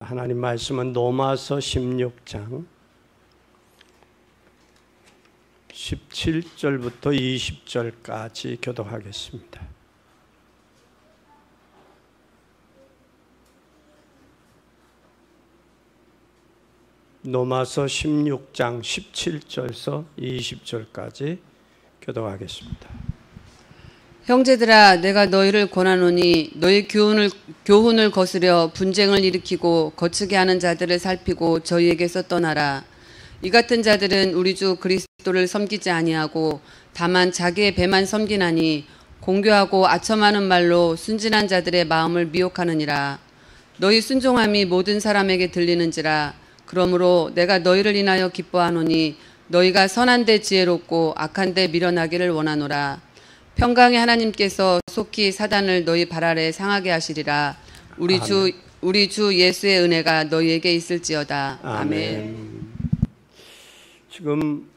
하나님 말씀은 로마서 16장 17절부터 20절까지 교독하겠습니다. 로마서 16장 17절에서 20절까지 교독하겠습니다. 형제들아, 내가 너희를 권하노니 너희 교훈을 거스려 분쟁을 일으키고 거치게 하는 자들을 살피고 저희에게서 떠나라. 이 같은 자들은 우리 주 그리스도를 섬기지 아니하고 다만 자기의 배만 섬기나니 공교하고 아첨하는 말로 순진한 자들의 마음을 미혹하느니라. 너희 순종함이 모든 사람에게 들리는지라. 그러므로 내가 너희를 인하여 기뻐하노니 너희가 선한데 지혜롭고 악한데 미련하기를 원하노라. 평강의 하나님께서 속히 사단을 너희 발 아래 상하게 하시리라. 우리 주 예수의 은혜가 너희에게 있을지어다. 아멘. 지금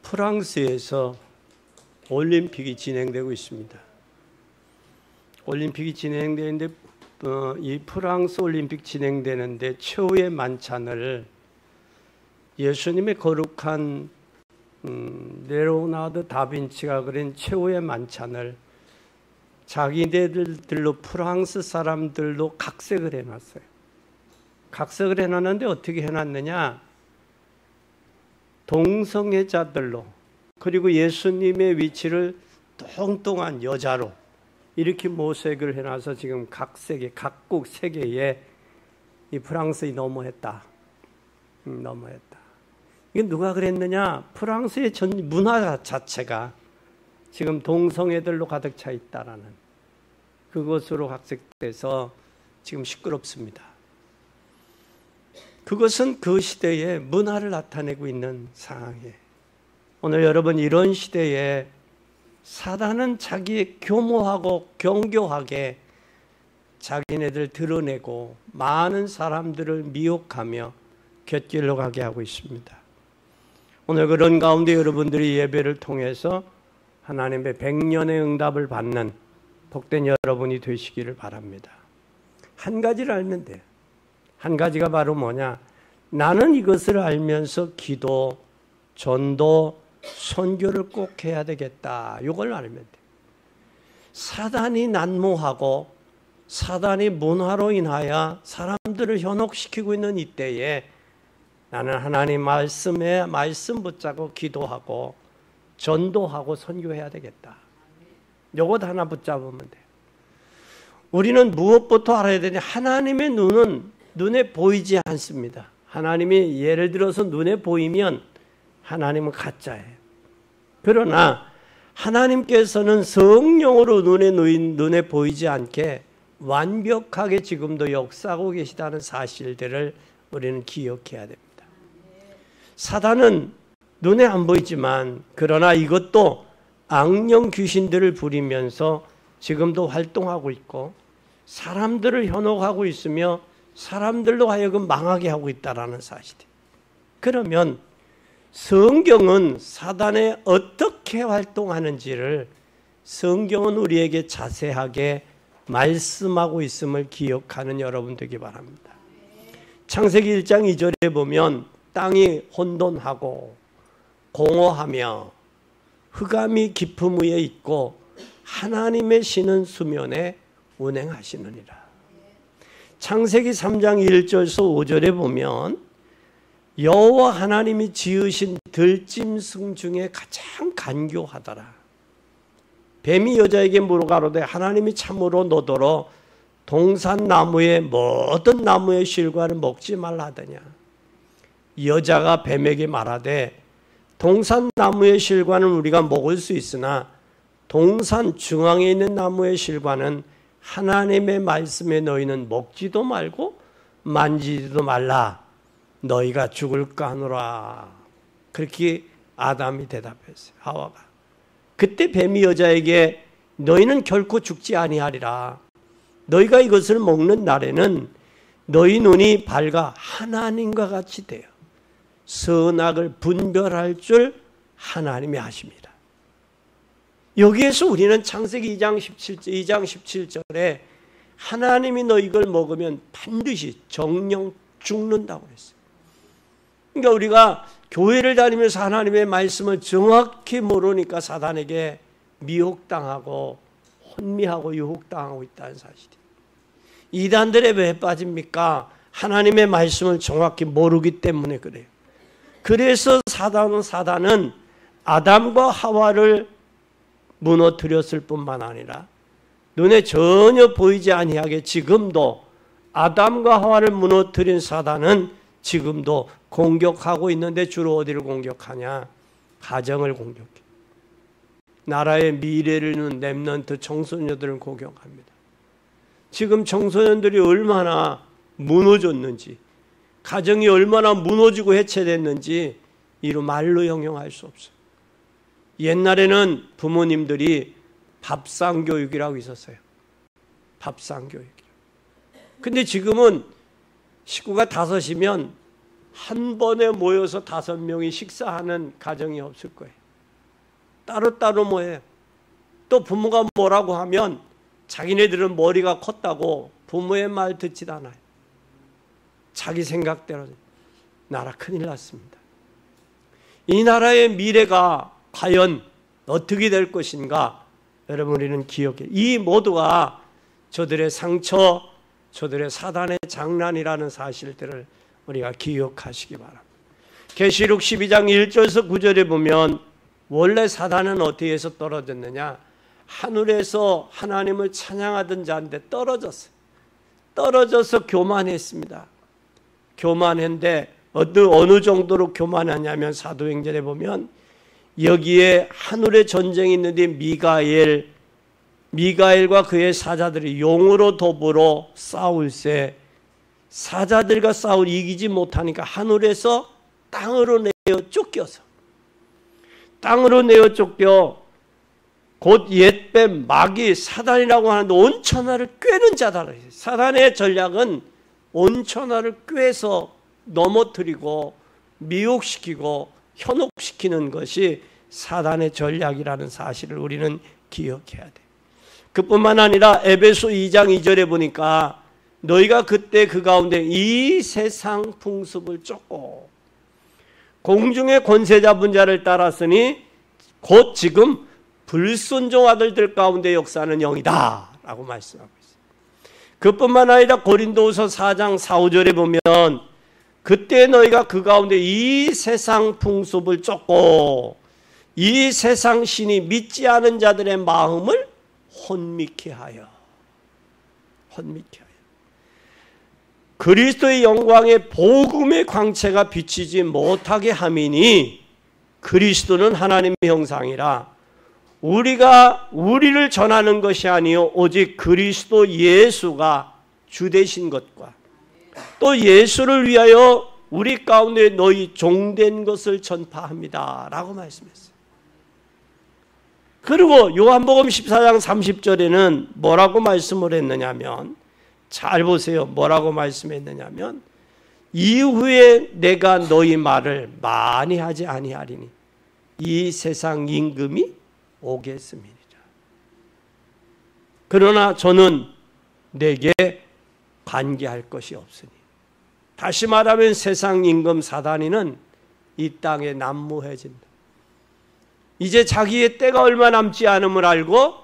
프랑스에서 올림픽이 진행되고 있습니다. 올림픽이 진행되는데 이 프랑스 올림픽 진행되는데 최후의 만찬을 예수님의 거룩한 레오나르도 다빈치가 그린 최후의 만찬을 자기네들로 프랑스 사람들로 각색을 해놨어요. 각색을 해놨는데 어떻게 해놨느냐? 동성애자들로, 그리고 예수님의 위치를 뚱뚱한 여자로 이렇게 모색을 해놔서 지금 각국 세계에 이 프랑스에 너무했다. 너무했다. 이게 누가 그랬느냐? 프랑스의 전 문화 자체가 지금 동성애들로 가득 차 있다라는 그것으로 각색돼서 지금 시끄럽습니다. 그것은 그 시대의 문화를 나타내고 있는 상황이에요. 오늘 여러분, 이런 시대에 사단은 자기의 교모하고 경교하게 자기네들 드러내고 많은 사람들을 미혹하며 곁길로 가게 하고 있습니다. 오늘 그런 가운데 여러분들이 예배를 통해서 하나님의 100년의 응답을 받는 복된 여러분이 되시기를 바랍니다. 한 가지를 알면 돼요. 한 가지가 바로 뭐냐? 나는 이것을 알면서 기도, 전도, 선교를 꼭 해야 되겠다. 이걸 알면 돼요. 사단이 난무하고 사단이 문화로 인하여 사람들을 현혹시키고 있는 이때에 나는 하나님 말씀 붙잡고 기도하고 전도하고 선교해야 되겠다. 이것 하나 붙잡으면 돼요. 우리는 무엇부터 알아야 되냐? 하나님의 눈은 눈에 보이지 않습니다. 하나님이 예를 들어서 눈에 보이면 하나님은 가짜예요. 그러나 하나님께서는 성령으로 눈에 보이지 않게 완벽하게 지금도 역사하고 계시다는 사실들을 우리는 기억해야 됩니다. 사단은 눈에 안 보이지만 그러나 이것도 악령 귀신들을 부리면서 지금도 활동하고 있고 사람들을 현혹하고 있으며 사람들로 하여금 망하게 하고 있다는 사실이에요. 그러면 성경은 사단이 어떻게 활동하는지를 성경은 우리에게 자세하게 말씀하고 있음을 기억하는 여러분 되기 바랍니다. 창세기 1장 2절에 보면 땅이 혼돈하고 공허하며 흑암이 깊음 위에 있고 하나님의 신은 수면에 운행하시느니라. 창세기 3장 1절에서 5절에 보면 여호와 하나님이 지으신 들짐승 중에 가장 간교하더라. 뱀이 여자에게 물어가로되 하나님이 참으로 너더러 동산나무의 모든 나무의 실과를 먹지 말라 하더냐. 여자가 뱀에게 말하되 동산나무의 실과는 우리가 먹을 수 있으나 동산 중앙에 있는 나무의 실과는 하나님의 말씀에 너희는 먹지도 말고 만지지도 말라. 너희가 죽을까 하노라. 그렇게 아담이 대답했어요. 하와가. 그때 뱀이 여자에게 너희는 결코 죽지 아니하리라. 너희가 이것을 먹는 날에는 너희 눈이 밝아 하나님과 같이 되어 선악을 분별할 줄 하나님이 아십니다. 여기에서 우리는 창세기 2장 17절에 하나님이 너 이걸 먹으면 반드시 정령 죽는다고 그랬어요. 그러니까 우리가 교회를 다니면서 하나님의 말씀을 정확히 모르니까 사단에게 미혹당하고 혼미하고 유혹당하고 있다는 사실이에요. 이단들에 왜 빠집니까? 하나님의 말씀을 정확히 모르기 때문에 그래요. 그래서 사단은 아담과 하와를 무너뜨렸을 뿐만 아니라 눈에 전혀 보이지 아니하게 지금도 아담과 하와를 무너뜨린 사단은 지금도 공격하고 있는데 주로 어디를 공격하냐? 가정을 공격해. 나라의 미래를 렘넌트 청소년들을 공격합니다. 지금 청소년들이 얼마나 무너졌는지, 가정이 얼마나 무너지고 해체됐는지 이루 말로 형용할 수 없어요. 옛날에는 부모님들이 밥상교육이라고 있었어요. 밥상교육. 근데 지금은 식구가 5이면 한 번에 모여서 5명이 식사하는 가정이 없을 거예요. 따로따로 모여요. 또 부모가 뭐라고 하면 자기네들은 머리가 컸다고 부모의 말 듣지도 않아요. 자기 생각대로. 나라 큰일 났습니다. 이 나라의 미래가 과연 어떻게 될 것인가? 여러분 우리는 기억해요. 이 모두가 저들의 상처, 저들의 사단의 장난이라는 사실들을 우리가 기억하시기 바랍니다. 계시록 12장 1절에서 9절에 보면 원래 사단은 어떻게 해서 떨어졌느냐? 하늘에서 하나님을 찬양하던 자인데 떨어졌어요. 떨어져서 교만했습니다. 교만했는데 어느 정도로 교만하냐면 사도행전에 보면 여기에 하늘에 전쟁이 있는데 미가엘과 그의 사자들이 용으로 더불어 싸울세 사자들과 싸울 이기지 못하니까 하늘에서 땅으로 내어 쫓겨서 땅으로 내어 쫓겨 곧 옛뱀 마귀 사단이라고 하는데 온천하를 꿰는 자다. 사단의 전략은 온천하를 꿰서 넘어뜨리고 미혹시키고 현혹시키는 것이 사단의 전략이라는 사실을 우리는 기억해야 돼. 그뿐만 아니라 에베소 2장 2절에 보니까 너희가 그때 그 가운데 이 세상 풍습을 쫓고 공중의 권세 잡은 자를 따랐으니 곧 지금 불순종 아들들 가운데 역사하는 영이다 라고 말씀하고 있어요. 그뿐만 아니라 고린도후서 4장 4, 5절에 보면 그때 너희가 그 가운데 이 세상 풍습을 쫓고 이 세상 신이 믿지 않은 자들의 마음을 혼미케 하여 그리스도의 영광의 복음의 광채가 비치지 못하게 함이니 그리스도는 하나님의 형상이라 우리가 우리를 전하는 것이 아니요 오직 그리스도 예수가 주 되신 것과 또 예수를 위하여 우리 가운데 너희 종된 것을 전파합니다 라고 말씀했어요. 그리고 요한복음 14장 30절에는 뭐라고 말씀을 했느냐면 잘 보세요. 뭐라고 말씀했느냐면 이후에 내가 너희 말을 많이 하지 아니하리니 이 세상 임금이 오겠음이니라. 그러나 저는 내게 관계할 것이 없으니 다시 말하면 세상 임금 사단이는 이 땅에 난무해진다. 이제 자기의 때가 얼마 남지 않음을 알고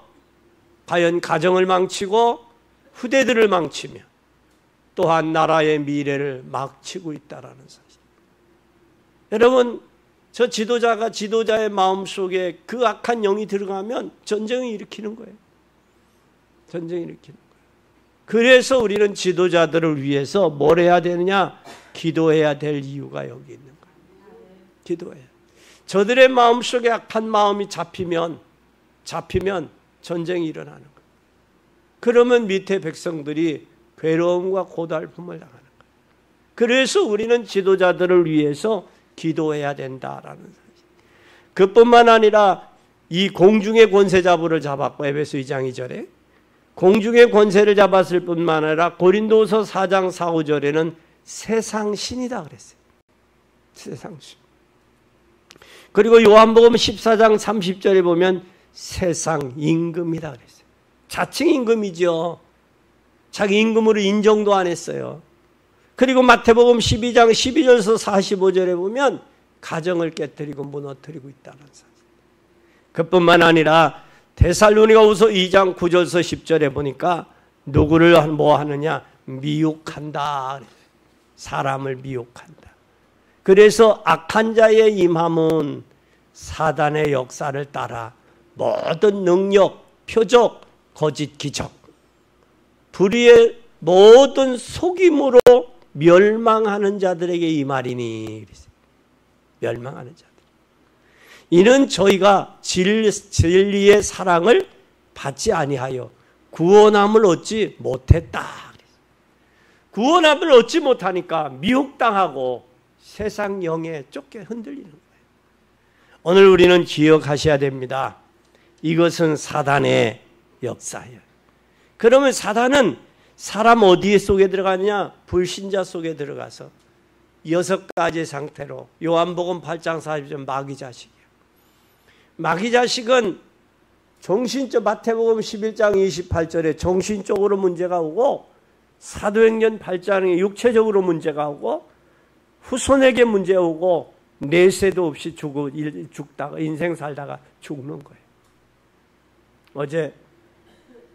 과연 가정을 망치고 후대들을 망치며 또한 나라의 미래를 망치고 있다라는 사실. 여러분 저 지도자가 지도자의 마음속에 그 악한 영이 들어가면 전쟁을 일으키는 거예요. 전쟁을 일으키는 거예요. 그래서 우리는 지도자들을 위해서 뭘 해야 되느냐? 기도해야 될 이유가 여기 있는 거예요. 기도해야. 저들의 마음속에 악한 마음이 잡히면 전쟁이 일어나는 거예요. 그러면 밑에 백성들이 괴로움과 고달픔을 당하는 거예요. 그래서 우리는 지도자들을 위해서 기도해야 된다라는 사실. 그뿐만 아니라 이 공중의 권세자부를 잡았고 에베소 2장 2절에 공중의 권세를 잡았을 뿐만 아니라 고린도서 4장 4, 5절에는 세상 신이다 그랬어요. 세상 신. 그리고 요한복음 14장 30절에 보면 세상 임금이다 그랬어요. 자칭 임금이죠. 자기 임금으로 인정도 안 했어요. 그리고 마태복음 12장 12절에서 45절에 보면 가정을 깨뜨리고 무너뜨리고 있다는 사실. 그뿐만 아니라 데살로니가후서 2장 9절에서 10절에 보니까 누구를 뭐 하느냐? 미혹한다. 사람을 미혹한다. 그래서 악한 자의 임함은 사단의 역사를 따라 모든 능력, 표적, 거짓 기적, 불의의 모든 속임으로 멸망하는 자들에게 임하리니. 멸망하는 자들. 이는 저희가 진리의 사랑을 받지 아니하여 구원함을 얻지 못했다. 구원함을 얻지 못하니까 미혹당하고 세상 영에 쫓겨 흔들리는 거예요. 오늘 우리는 기억하셔야 됩니다. 이것은 사단의 역사예요. 그러면 사단은 사람 어디에 속에 들어가느냐? 불신자 속에 들어가서 6가지 상태로 요한복음 8장 40절 마귀자식이에요. 마귀자식은 정신적 마태복음 11장 28절에 정신적으로 문제가 오고 사도행전 8장에 육체적으로 문제가 오고 후손에게 문제 오고 내세도 없이 죽다가 인생 살다가 죽는 거예요. 어제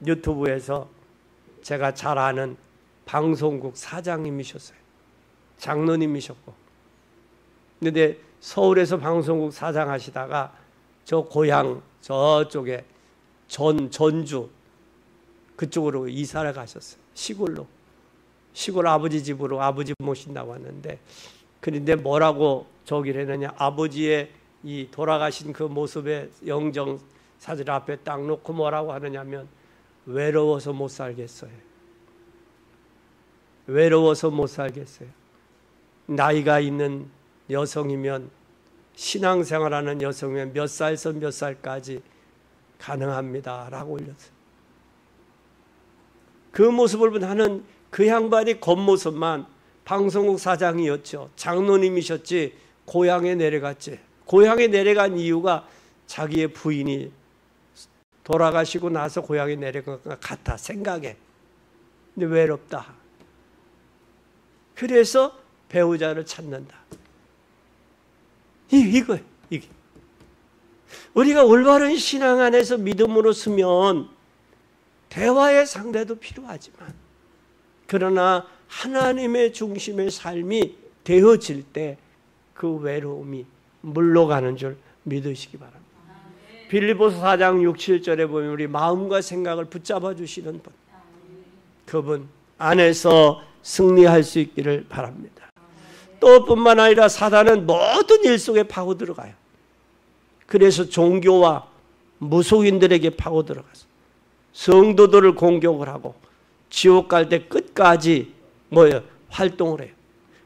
유튜브에서 제가 잘 아는 방송국 사장님이셨어요. 장로님이셨고. 근데 서울에서 방송국 사장 하시다가 저 고향 저쪽에 전주 그쪽으로 이사를 가셨어요. 시골로. 시골 아버지 집으로 아버지 모신다고 하는데 그런데 뭐라고 저기를 했느냐. 아버지의 이 돌아가신 그 모습의 영정 사진 앞에 딱 놓고 뭐라고 하느냐면 외로워서 못 살겠어요. 외로워서 못 살겠어요. 나이가 있는 여성이면 신앙생활하는 여성이면 몇 살에서 몇 살까지 가능합니다. 라고 올렸어요. 그 모습을 나는 그 양반이 겉모습만 방송국 사장이었죠. 장로님이셨지 고향에 내려갔지. 고향에 내려간 이유가 자기의 부인이 돌아가시고 나서 고향에 내려간 것 같아 생각에. 근데 외롭다. 그래서 배우자를 찾는다. 이거예요. 이게. 우리가 올바른 신앙 안에서 믿음으로 서면 대화의 상대도 필요하지만 그러나 하나님의 중심의 삶이 되어질 때 그 외로움이 물러가는 줄 믿으시기 바랍니다. 빌립보서 4장 6, 7절에 보면 우리 마음과 생각을 붙잡아 주시는 분, 그분 안에서 승리할 수 있기를 바랍니다. 또 뿐만 아니라 사단은 모든 일 속에 파고 들어가요. 그래서 종교와 무속인들에게 파고 들어가서 성도들을 공격을 하고 지옥 갈 때 끝까지 활동을 해요.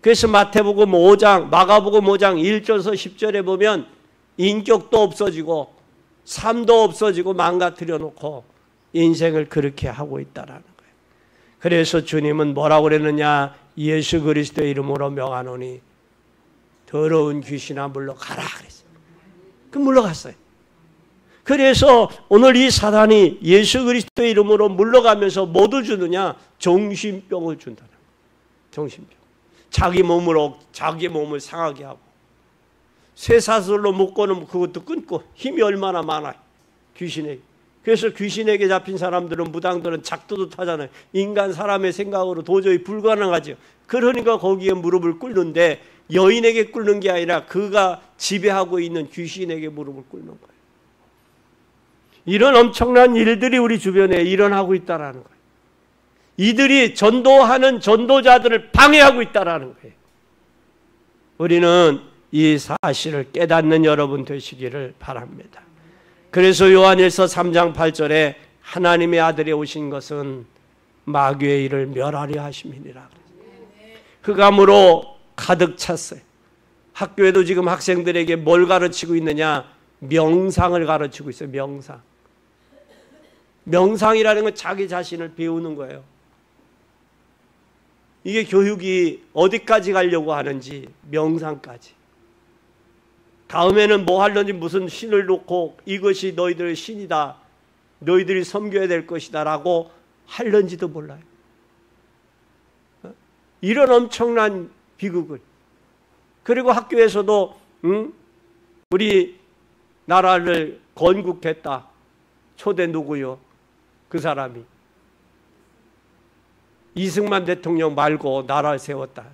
그래서 마태복음 5장, 마가복음 5장 1절에서 10절에 보면 인격도 없어지고 삶도 없어지고 망가뜨려 놓고 인생을 그렇게 하고 있다라는 거예요. 그래서 주님은 뭐라고 그랬느냐? 예수 그리스도의 이름으로 명하노니 더러운 귀신아 물러가라 그랬어요. 그 물러갔어요. 그래서 오늘 이 사단이 예수 그리스도의 이름으로 물러가면서 뭐를 주느냐? 정신병을 준다는 거예요. 정신병. 자기 몸을 상하게 하고 쇠사슬로 묶고는 그것도 끊고 힘이 얼마나 많아요. 귀신에게. 그래서 귀신에게 잡힌 사람들은 무당들은 작두도 타잖아요. 인간 사람의 생각으로 도저히 불가능하죠. 그러니까 거기에 무릎을 꿇는데 여인에게 꿇는 게 아니라 그가 지배하고 있는 귀신에게 무릎을 꿇는 거예요. 이런 엄청난 일들이 우리 주변에 일어나고 있다는 거예요. 이들이 전도하는 전도자들을 방해하고 있다는 거예요. 우리는 이 사실을 깨닫는 여러분 되시기를 바랍니다. 그래서 요한일서 3장 8절에 하나님의 아들이 오신 것은 마귀의 일을 멸하려 하심이니라. 흑암으로 가득 찼어요. 학교에도 지금 학생들에게 뭘 가르치고 있느냐? 명상을 가르치고 있어요. 명상. 명상이라는 건 자기 자신을 배우는 거예요. 이게 교육이 어디까지 가려고 하는지 명상까지. 다음에는 뭐 하려는지 무슨 신을 놓고 이것이 너희들의 신이다. 너희들이 섬겨야 될 것이다 라고 하려는지도 몰라요. 이런 엄청난 비극을. 그리고 학교에서도 우리 나라를 건국했다. 초대 누구요? 그 사람이. 이승만 대통령 말고 나라를 세웠다.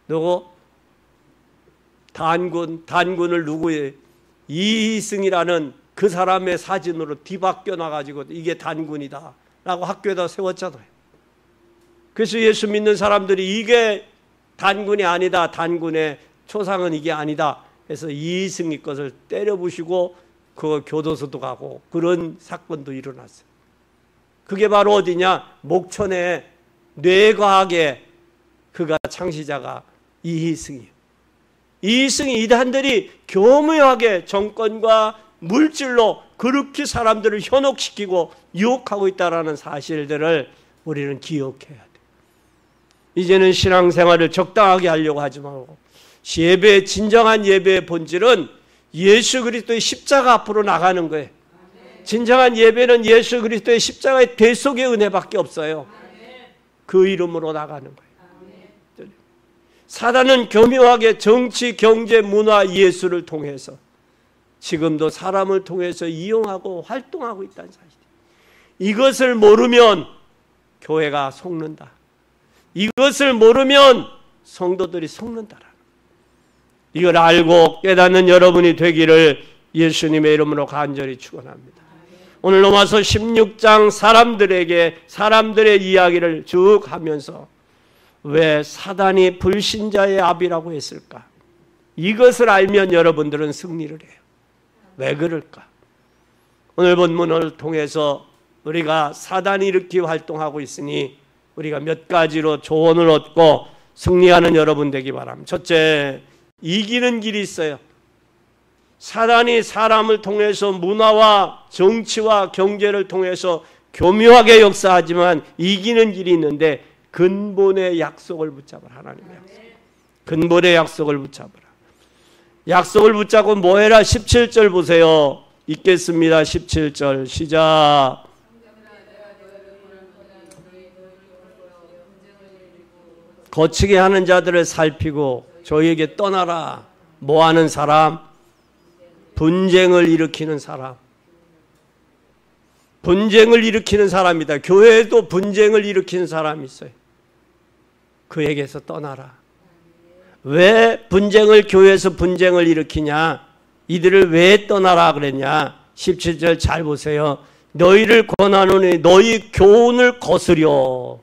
누구? 단군을 누구예요? 이희승이라는 그 사람의 사진으로 뒤바뀌어 나가지고 이게 단군이다 라고 학교에다 세웠잖아요. 그래서 예수 믿는 사람들이 이게 단군이 아니다, 단군의 초상은 이게 아니다 해서 이희승이 것을 때려부시고 그 교도소도 가고 그런 사건도 일어났어요. 그게 바로 어디냐? 목천의 뇌과학의 그가 창시자가 이희승이에요. 이희승이 이단들이 교묘하게 정권과 물질로 그렇게 사람들을 현혹시키고 유혹하고 있다는 사실들을 우리는 기억해야 돼요. 이제는 신앙생활을 적당하게 하려고 하지 말고 예배, 진정한 예배의 본질은 예수 그리스도의 십자가 앞으로 나가는 거예요. 진정한 예배는 예수 그리스도의 십자가의 대속의 은혜밖에 없어요. 그 이름으로 나가는 거예요. 사단은 교묘하게 정치, 경제, 문화, 예술을 통해서 지금도 사람을 통해서 이용하고 활동하고 있다는 사실이에요. 이것을 모르면 교회가 속는다. 이것을 모르면 성도들이 속는다라. 이걸 알고 깨닫는 여러분이 되기를 예수님의 이름으로 간절히 축원합니다. 오늘 로마서 16장 사람들의 이야기를 쭉 하면서 왜 사단이 불신자의 아비라고 했을까? 이것을 알면 여러분들은 승리를 해요. 왜 그럴까? 오늘 본문을 통해서 우리가 사단이 이렇게 활동하고 있으니 우리가 몇 가지로 조언을 얻고 승리하는 여러분 되기 바랍니다. 첫째, 이기는 길이 있어요. 사단이 사람을 통해서 문화와 정치와 경제를 통해서 교묘하게 역사하지만 이기는 길이 있는데 근본의 약속을 붙잡으라. 하나님의 약속. 근본의 약속을 붙잡으라. 약속을 붙잡고 뭐해라? 17절 보세요. 읽겠습니다. 17절 시작. 거치게 하는 자들을 살피고 저희에게 떠나라. 뭐하는 사람? 분쟁을 일으키는 사람. 분쟁을 일으키는 사람이다. 교회에도 분쟁을 일으키는 사람이 있어요. 그에게서 떠나라. 왜 교회에서 분쟁을 일으키냐? 이들을 왜 떠나라 그랬냐? 17절 잘 보세요. 너희를 권하노니 너희 교훈을 거스려.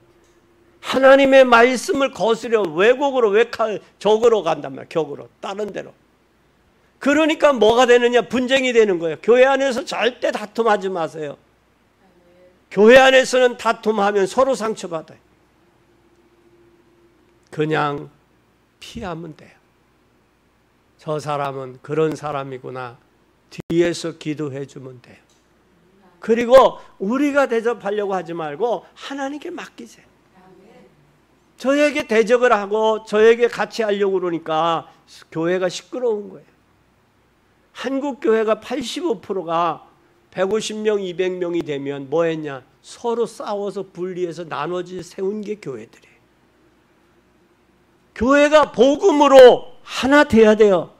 하나님의 말씀을 거스려 왜곡으로 적으로 간단 말이야. 격으로 다른 데로. 그러니까 뭐가 되느냐? 분쟁이 되는 거예요. 교회 안에서 절대 다툼하지 마세요. 교회 안에서는 다툼하면 서로 상처받아요. 그냥 피하면 돼요. 저 사람은 그런 사람이구나. 뒤에서 기도해 주면 돼요. 그리고 우리가 대접하려고 하지 말고 하나님께 맡기세요. 저에게 대적을 하고 저에게 같이 하려고 그러니까 교회가 시끄러운 거예요. 한국 교회가 85%가 150명, 200명이 되면 뭐 했냐? 서로 싸워서 분리해서 나눠지 세운 게 교회들이에요. 교회가 복음으로 하나 돼야 돼요.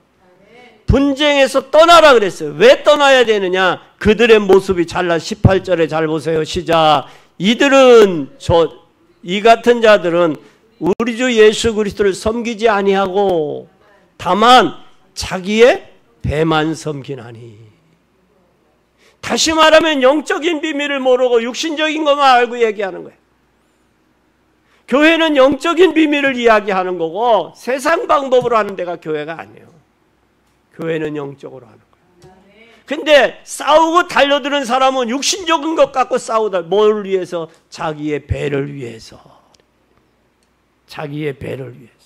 분쟁에서 떠나라 그랬어요. 왜 떠나야 되느냐? 그들의 모습이 잘나. 18절에 잘 보세요. 시작. 이 같은 자들은 우리 주 예수 그리스도를 섬기지 아니하고 다만 자기의 배만 섬기나니. 다시 말하면 영적인 비밀을 모르고 육신적인 것만 알고 얘기하는 거예요. 교회는 영적인 비밀을 이야기하는 거고 세상 방법으로 하는 데가 교회가 아니에요. 교회는 영적으로 하는 거예요. 근데 싸우고 달려드는 사람은 육신적인 것 갖고 싸우다. 뭘 위해서? 자기의 배를 위해서. 자기의 배를 위해서.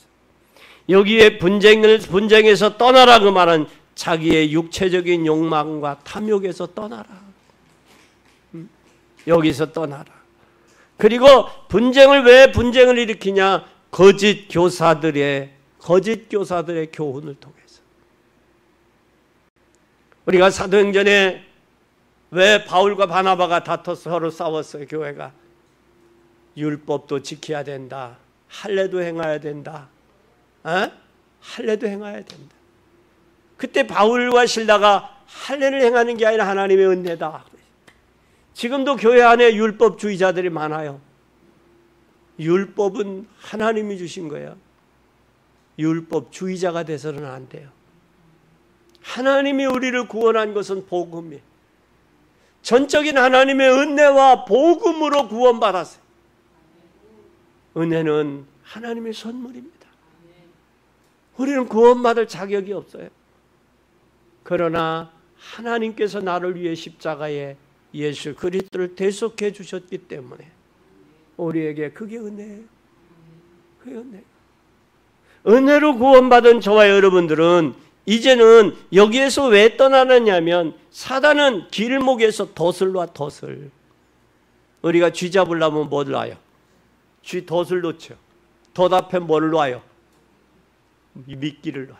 여기에 분쟁에서 떠나라 그 말은 자기의 육체적인 욕망과 탐욕에서 떠나라. 여기서 떠나라. 그리고 왜 분쟁을 일으키냐? 거짓 교사들의 교훈을 통해서. 우리가 사도행전에 왜 바울과 바나바가 다퉈서 서로 싸웠어요? 교회가 율법도 지켜야 된다. 할례도 행해야 된다. 할례도 행해야 된다. 그때 바울과 실라가 할례를 행하는 게 아니라 하나님의 은혜다. 지금도 교회 안에 율법주의자들이 많아요. 율법은 하나님이 주신 거예요. 율법주의자가 돼서는 안 돼요. 하나님이 우리를 구원한 것은 복음이에요. 전적인 하나님의 은혜와 복음으로 구원받았어요. 은혜는 하나님의 선물입니다. 우리는 구원받을 자격이 없어요. 그러나 하나님께서 나를 위해 십자가에 예수 그리스도를 대속해 주셨기 때문에 우리에게 그게 은혜예요. 그게 은혜. 은혜로 구원받은 저와 여러분들은 이제는 여기에서 왜 떠나느냐면 사단은 길목에서 덫을 놔, 덫을. 우리가 쥐 잡으려면 뭘 놔요? 쥐 덫을 놓죠. 덫 앞에 뭘 놔요? 미끼를 놔요.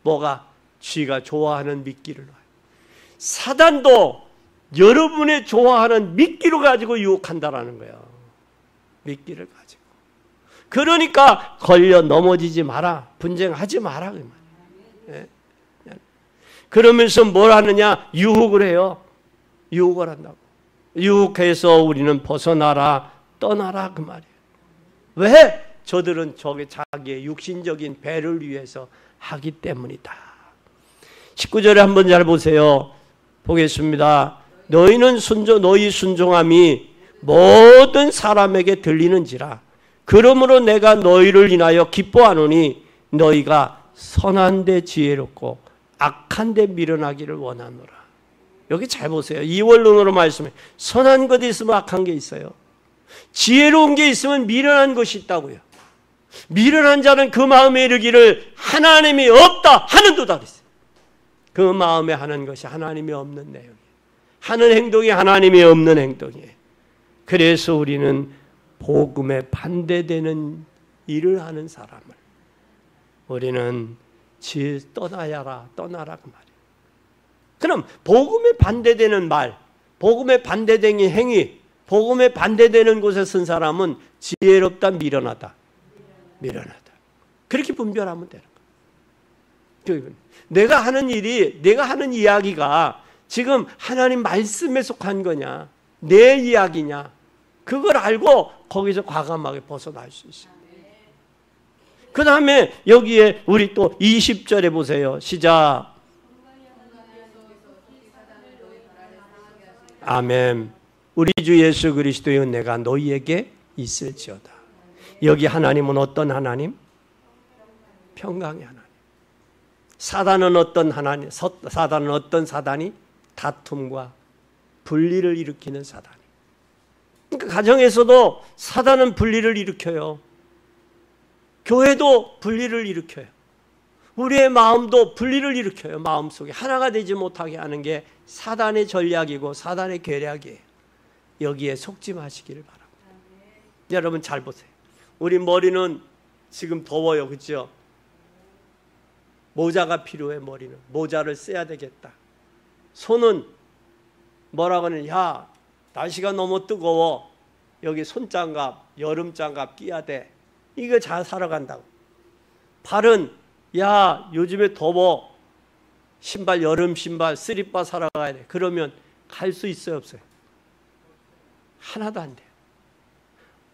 뭐가? 쥐가 좋아하는 미끼를 놔요. 사단도 여러분의 좋아하는 미끼로 가지고 유혹한다라는 거예요. 미끼를 가지고. 그러니까 걸려 넘어지지 마라. 분쟁하지 마라. 그 말이에요. 그러면서 뭘 하느냐? 유혹을 해요. 유혹을 한다고. 유혹해서 우리는 벗어나라, 떠나라 그 말이에요. 왜? 저들은 저게 자기의 육신적인 배를 위해서 하기 때문이다. 19절에 한번 잘 보세요. 보겠습니다. 너희는 너희 순종함이 모든 사람에게 들리는지라. 그러므로 내가 너희를 인하여 기뻐하노니 너희가 선한 데 지혜롭고 악한 데 미련하기를 원하노라. 여기 잘 보세요. 이원론으로 말씀해. 선한 것이 있으면 악한 게 있어요. 지혜로운 게 있으면 미련한 것이 있다고요. 미련한 자는 그 마음에 이르기를 하나님이 없다 하는 도다 그랬어요. 그 마음에 하는 것이 하나님이 없는 내용이에요. 하는 행동이 하나님이 없는 행동이에요. 그래서 우리는 복음에 반대되는 일을 하는 사람을 우리는 떠나라 그 말이에요. 그럼 복음에 반대되는 말, 복음에 반대되는 행위, 복음에 반대되는 곳에 선 사람은 지혜롭다, 미련하다. 미련하다. 그렇게 분별하면 되는 거예요. 내가 하는 일이, 내가 하는 이야기가 지금 하나님 말씀에 속한 거냐, 내 이야기냐, 그걸 알고 거기서 과감하게 벗어날 수 있어요. 그 다음에 여기에 우리 또 20절에 보세요. 시작. 아멘. 우리 주 예수 그리스도의 은혜가 너희에게 있을지어다. 여기 하나님은 어떤 하나님? 평강의 하나님. 사단은 어떤 하나님? 사단은 어떤 사단이? 다툼과 분리를 일으키는 사단이. 그러니까 가정에서도 사단은 분리를 일으켜요. 교회도 분리를 일으켜요. 우리의 마음도 분리를 일으켜요. 마음속에 하나가 되지 못하게 하는 게 사단의 전략이고 사단의 계략이에요. 여기에 속지 마시기를 바랍니다. 여러분 잘 보세요. 우리 머리는 지금 더워요. 그렇죠? 모자가 필요해. 머리는 모자를 써야 되겠다. 손은 뭐라고 하는, 야 날씨가 너무 뜨거워. 여기 손장갑, 여름장갑 끼야 돼. 이거 잘 사러 간다고. 발은 야 요즘에 더워. 신발, 여름 신발, 슬리퍼 사러 가야 돼. 그러면 갈 수 있어요, 없어요? 하나도 안 돼요.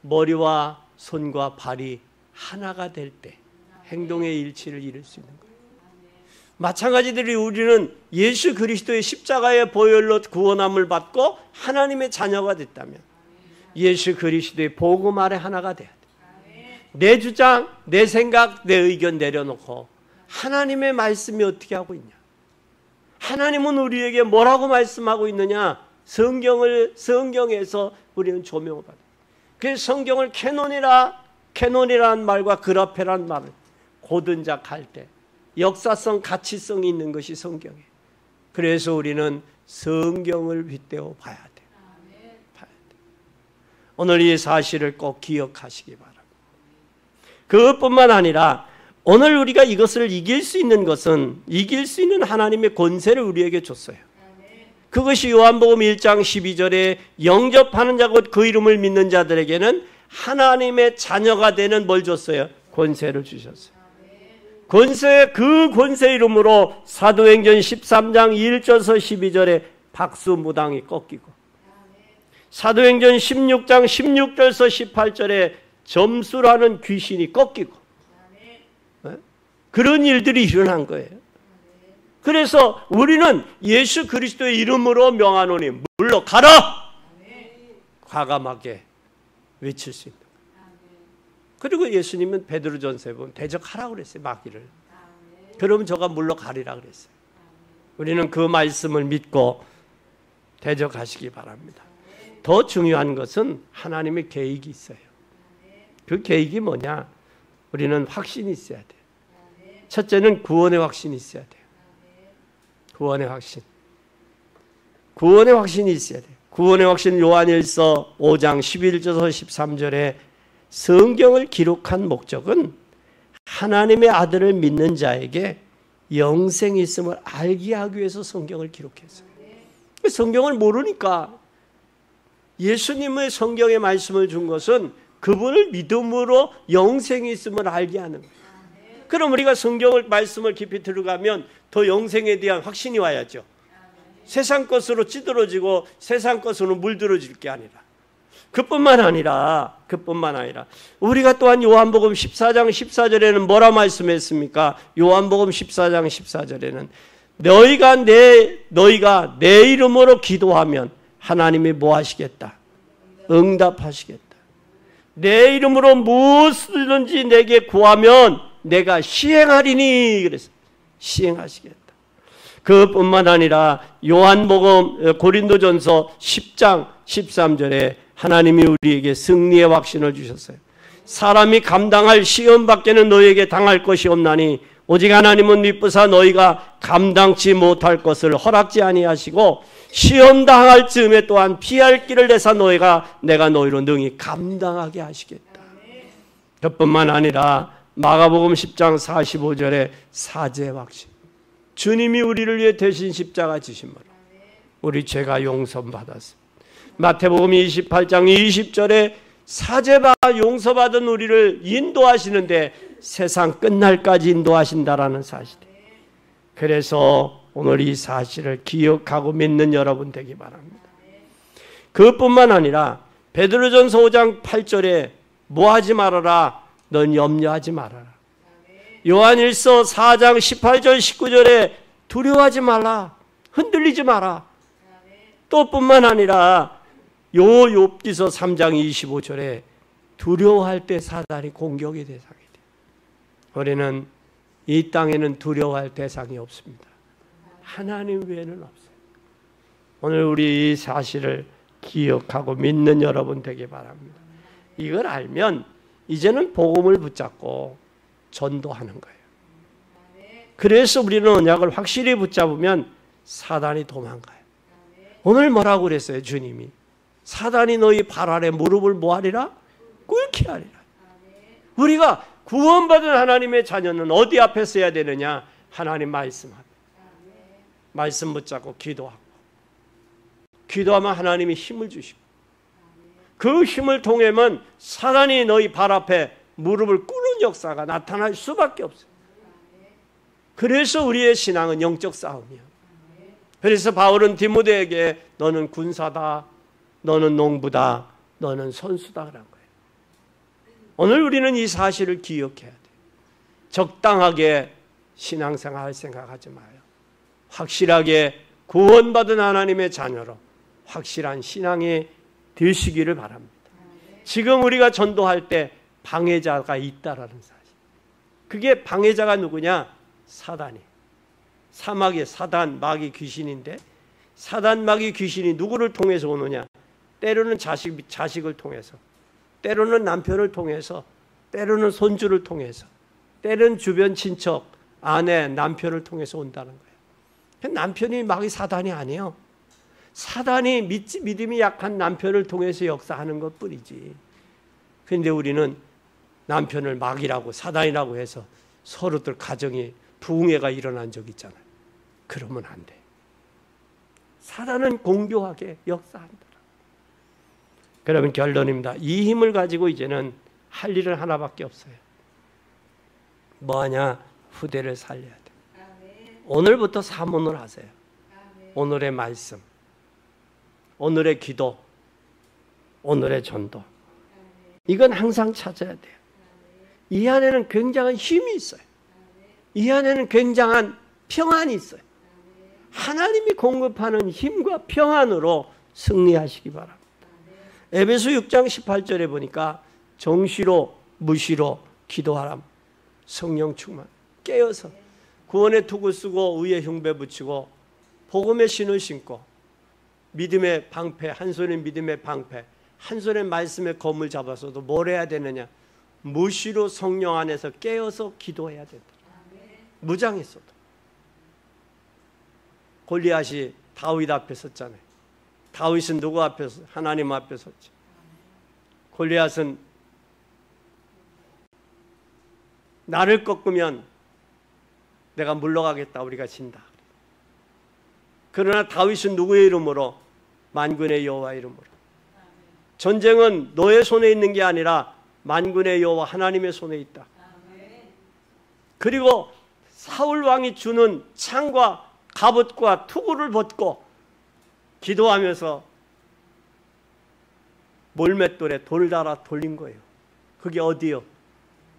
머리와 손과 발이 하나가 될 때 행동의 일치를 이룰 수 있는 거예요. 마찬가지로 우리는 예수 그리스도의 십자가의 보혈로 구원함을 받고 하나님의 자녀가 됐다면 예수 그리스도의 복음 아래 하나가 돼야 돼. 내 주장, 내 생각, 내 의견 내려놓고 하나님의 말씀이 어떻게 하고 있냐? 하나님은 우리에게 뭐라고 말씀하고 있느냐? 성경에서 우리는 조명을 받아요. 그래서 성경을 캐논이라는 말과 그라페라는 말을 고든작 할 때 역사성, 가치성이 있는 것이 성경이에요. 그래서 우리는 성경을 빗대어 봐야 돼요. 오늘 이 사실을 꼭 기억하시기 바랍니다. 그것뿐만 아니라 오늘 우리가 이것을 이길 수 있는 것은 이길 수 있는 하나님의 권세를 우리에게 줬어요. 그것이 요한복음 1장 12절에 영접하는 자 곧 그 이름을 믿는 자들에게는 하나님의 자녀가 되는 뭘 줬어요? 권세를 주셨어요. 그 권세 이름으로 사도행전 13장 1절에서 12절에 박수무당이 꺾이고, 사도행전 16장 16절에서 18절에 점수라는 귀신이 꺾이고, 그런 일들이 일어난 거예요. 그래서 우리는 예수 그리스도의 이름으로 명하노니 물러가라! 과감하게 외칠 수 있는 거예요. 그리고 예수님은 베드로전서에 보면 대적하라고 그랬어요. 마귀를. 그러면 저가 물러가리라 그랬어요. 우리는 그 말씀을 믿고 대적하시기 바랍니다. 더 중요한 것은 하나님의 계획이 있어요. 그 계획이 뭐냐? 우리는 확신이 있어야 돼요. 첫째는 구원의 확신이 있어야 돼요. 구원의 확신. 구원의 확신이 있어야 돼요. 구원의 확신 요한일서 5장 11절에서 13절에 성경을 기록한 목적은 하나님의 아들을 믿는 자에게 영생이 있음을 알게 하기 위해서 성경을 기록했어요. 성경을 모르니까 예수님의 성경의 말씀을 준 것은 그분을 믿음으로 영생이 있음을 알게 하는 거예요. 그럼 우리가 성경을 말씀을 깊이 들어가면 더 영생에 대한 확신이 와야죠. 세상 것으로 찌들어지고 세상 것으로 물들어질 게 아니라. 그뿐만 아니라 우리가 또한 요한복음 14장 14절에는 뭐라 말씀했습니까? 요한복음 14장 14절에는 너희가 내 이름으로 기도하면 하나님이 뭐 하시겠다? 응답하시겠다. 내 이름으로 무엇이든지 내게 구하면 내가 시행하리니. 그래서 시행하시겠다. 그뿐만 아니라 요한복음 고린도전서 10장 13절에 하나님이 우리에게 승리의 확신을 주셨어요. 사람이 감당할 시험 밖에는 너희에게 당할 것이 없나니 오직 하나님은 미쁘사 너희가 감당치 못할 것을 허락지 아니하시고 시험 당할 즈음에 또한 피할 길을 내사 내가 너희로 능히 감당하게 하시겠다. 그뿐만 아니라 마가복음 10장 45절에 사죄의 확신. 주님이 우리를 위해 대신 십자가 지심으로 우리 죄가 용서받았습니다. 마태복음 28장 20절에 사죄받아 용서받은 우리를 인도하시는데 세상 끝날까지 인도하신다라는 사실이에요. 그래서 오늘 이 사실을 기억하고 믿는 여러분 되기 바랍니다. 그것뿐만 아니라 베드로전서 5장 8절에 뭐하지 말아라? 넌 염려하지 말아라. 요한일서 4장 18절 19절에 두려워하지 말라. 흔들리지 마라. 또 뿐만 아니라 욥기서 3장 25절에 두려워할 때 사단이 공격의 대상이 돼요. 우리는 이 땅에는 두려워할 대상이 없습니다. 하나님 외에는 없어요. 오늘 우리 이 사실을 기억하고 믿는 여러분 되기 바랍니다. 이걸 알면 이제는 복음을 붙잡고 전도하는 거예요. 그래서 우리는 언약을 확실히 붙잡으면 사단이 도망가요. 오늘 뭐라고 그랬어요? 주님이 사단이 너희 발 아래 무릎을 뭐하리라? 꿇게 하리라. 우리가 구원받은 하나님의 자녀는 어디 앞에 서야 되느냐? 하나님 말씀 앞에. 말씀 붙잡고 기도하면 하나님이 힘을 주시고 그 힘을 통하면 사단이 너희 발 앞에 무릎을 꿇는 역사가 나타날 수밖에 없어요. 그래서 우리의 신앙은 영적 싸움이야. 그래서 바울은 디모데에게 너는 군사다, 너는 농부다, 너는 선수다 그런 거예요. 오늘 우리는 이 사실을 기억해야 돼요. 적당하게 신앙생활 생각하지 마요. 확실하게 구원받은 하나님의 자녀로 확실한 신앙이 되시기를 바랍니다. 지금 우리가 전도할 때 방해자가 있다라는 사실. 그게 방해자가 누구냐? 사단이. 사막의 사단, 마귀 귀신인데 사단, 마귀 귀신이 누구를 통해서 오느냐? 때로는 자식을 통해서, 때로는 남편을 통해서, 때로는 손주를 통해서, 때로는 주변 친척, 아내, 남편을 통해서 온다는 거예요. 남편이 마귀 사단이 아니에요. 사단이 믿음이 약한 남편을 통해서 역사하는 것뿐이지. 그런데 우리는 남편을 마귀라고 사단이라고 해서 서로들 가정이 부흥회가 일어난 적 있잖아요. 그러면 안 돼. 사단은 공교하게 역사한다. 그러면 결론입니다. 이 힘을 가지고 이제는 할 일은 하나밖에 없어요. 뭐하냐? 후대를 살려야 돼. 오늘부터 사문을 하세요. 오늘의 말씀, 오늘의 기도, 오늘의 전도. 이건 항상 찾아야 돼요. 이 안에는 굉장한 힘이 있어요. 이 안에는 굉장한 평안이 있어요. 하나님이 공급하는 힘과 평안으로 승리하시기 바랍니다. 에베소 6장 18절에 보니까 정시로 무시로 기도하라. 성령 충만. 깨어서 구원의 투구 쓰고 의의 흉배 붙이고 복음의 신을 신고 믿음의 방패, 한 손에 믿음의 방패, 한 손에 말씀의 검을 잡아서도 뭘 해야 되느냐? 무시로 성령 안에서 깨어서 기도해야 된다. 무장했어도. 골리앗이 다윗 앞에 섰잖아요. 다윗은 누구 앞에 섰어요? 하나님 앞에 섰지. 골리앗은 나를 꺾으면 내가 물러가겠다. 우리가 진다. 그러나 다윗은 누구의 이름으로? 만군의 여호와 이름으로. 전쟁은 너의 손에 있는 게 아니라 만군의 여호와 하나님의 손에 있다. 그리고 사울 왕이 주는 창과 갑옷과 투구를 벗고 기도하면서 몰맷돌에 돌 달아 돌린 거예요. 그게 어디요?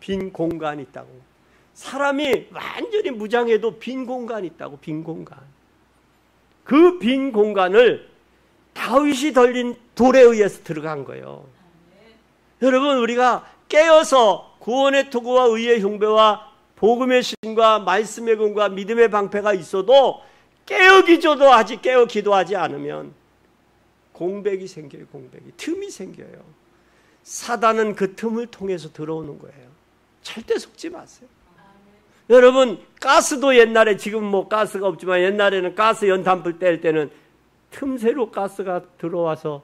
빈 공간이 있다고. 사람이 완전히 무장해도 빈 공간이 있다고. 빈 공간. 그 빈 공간을 다윗이 덜린 돌에 의해서 들어간 거예요. 여러분, 우리가 깨어서 구원의 투구와 의의 흉배와 복음의 신과 말씀의 검과 믿음의 방패가 있어도 깨어 기도하지 않으면 공백이 생겨요. 공백이. 틈이 생겨요. 사단은 그 틈을 통해서 들어오는 거예요. 절대 속지 마세요. 여러분, 가스도 옛날에, 지금 뭐 가스가 없지만 옛날에는 가스 연탄불 뗄 때는 틈새로 가스가 들어와서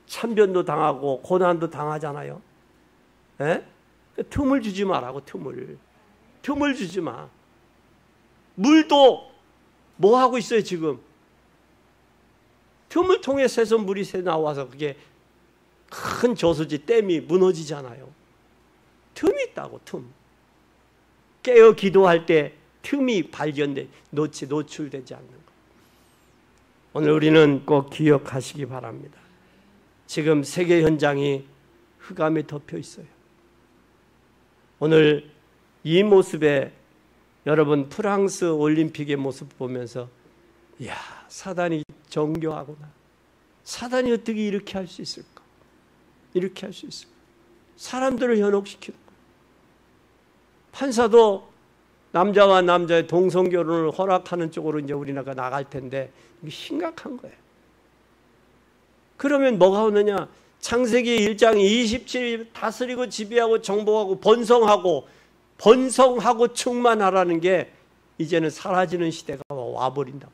참변도 당하고 고난도 당하잖아요. 에? 틈을 주지 마라고. 틈을 주지 마. 물도 뭐 하고 있어요 지금? 틈을 통해서 해서 물이 새 나와서 그게 큰 저수지 댐이 무너지잖아요. 틈이 있다고. 틈. 깨어 기도할 때 틈이 발견돼 노출되지 않는 것. 오늘 우리는 꼭 기억하시기 바랍니다. 지금 세계 현장이 흑암에 덮여 있어요. 오늘 이 모습에 여러분 프랑스 올림픽의 모습 보면서 이야, 사단이 정교하구나. 사단이 어떻게 이렇게 할 수 있을까? 이렇게 할 수 있을까? 사람들을 현혹시키는 거예요. 판사도 남자와 남자의 동성결혼을 허락하는 쪽으로 이제 우리나라가 나갈 텐데 이게 심각한 거예요. 그러면 뭐가 오느냐? 창세기 1장 27일 다스리고 지배하고 정복하고 번성하고 충만하라는 게 이제는 사라지는 시대가 와버린다고.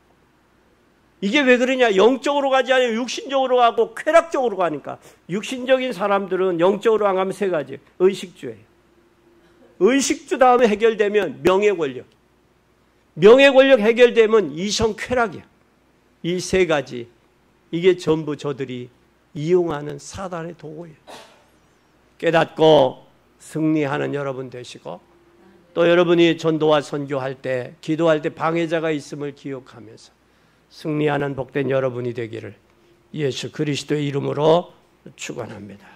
이게 왜 그러냐? 영적으로 가지 아니고 육신적으로 가고 쾌락적으로 가니까. 육신적인 사람들은 영적으로 안 가면 세 가지. 의식주예요. 의식주 다음에 해결되면 명예권력. 명예권력 해결되면 이성 쾌락이야. 이 세 가지. 이게 전부 저들이 이용하는 사단의 도구예요. 깨닫고 승리하는 여러분 되시고, 또 여러분이 전도와 선교할 때, 기도할 때 방해자가 있음을 기억하면서 승리하는 복된 여러분이 되기를 예수 그리스도의 이름으로 축원합니다.